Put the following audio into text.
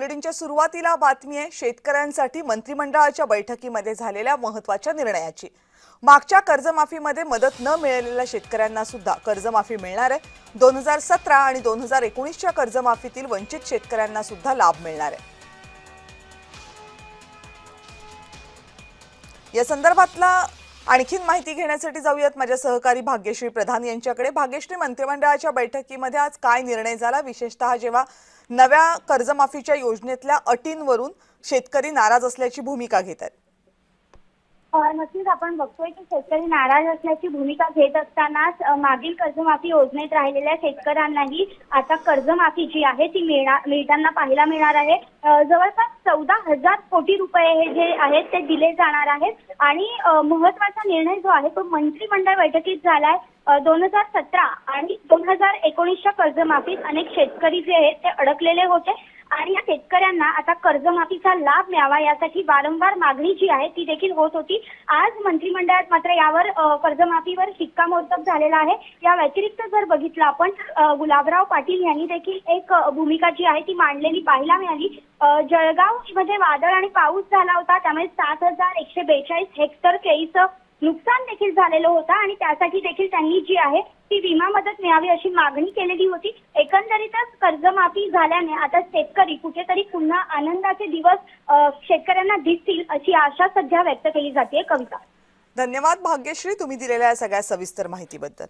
बुलेटिनच्या सुरुवातीला बातमी आहे शेतकऱ्यांसाठी मंत्रिमंडळाच्या बैठकीमध्ये झालेल्या महत्त्वाच्या निर्णयाची। मागच्या कर्जमाफीमध्ये मदत न मिळालेल्या शेतकऱ्यांना सुद्धा कर्जमाफी मिळणार आहे। 2017 आणि 2019च्या कर्जमाफीतील वंचित शेतकऱ्यांना सुद्धा लाभ मिळणार आहे। या संदर्भातला आणखीन माहिती घेण्यासाठी जाऊयात माझ्या सहकारी भाग्यश्री प्रधान यांच्याकडे। भाग्यश्री, मंत्रिमंडळाच्या बैठकीमध्ये आज काय निर्णय झाला, विशेषतः जेव्हा नव्या कर्जमाफीच्या योजनेतल्या अटींवरून शेतकरी नाराज असल्याची भूमिका घेत आहेत? नक्कीच आपण बघतोय की शेतकरी नाराज असल्याची भूमिका घेत असतानाच मागील कर्जमाफी योजनेत राहिलेल्या शेतकऱ्यांनाही आता कर्जमाफी जी आहे ती मिळताना पाहायला मिळणार आहे। जवळपास 14,000 कोटी रुपये हे जे आहेत ते दिले जाणार आहेत आणि महत्त्वाचा निर्णय जो आहे तो मंत्रिमंडळ बैठकीत झालाय। 2017 आणि 2019च्या कर्जमाफीत अनेक शेतकरी जे आहेत ते अडकलेले होते आणि या शेतकऱ्यांना आता कर्जमाफीचा लाभ मिळावा यासाठी वारंवार मागणी जी आहे ती देखील होत होती। आज मंत्रिमंडळात मात्र यावर कर्जमाफीवर शिक्कामोर्तब झालेला आहे। या व्यतिरिक्त जर बघितलं आपण गुलाबराव पाटील यांनी देखील एक भूमिका जी आहे ती मांडलेली पाहायला मिळाली। जळगाव मध्ये वादळ आणि पाऊस झाला होता, त्यामुळे 7,142 हेक्टर केळीचं नुकसान देखील झालेलं होतं आणि त्यासाठी देखील त्यांनी जी आहे ती विमा मदत मिळावी अशी मागणी केलेली होती। एकंदरीतच कर्जमाफी झाल्याने आता शेतकरी कुठेतरी पुन्हा आनंदाचे दिवस शेतकऱ्यांना दिसतील अशी आशा सध्या व्यक्त केली जाते। कविता, धन्यवाद भाग्यश्री, तुम्ही दिलेल्या सगळ्या सविस्तर माहितीबद्दल।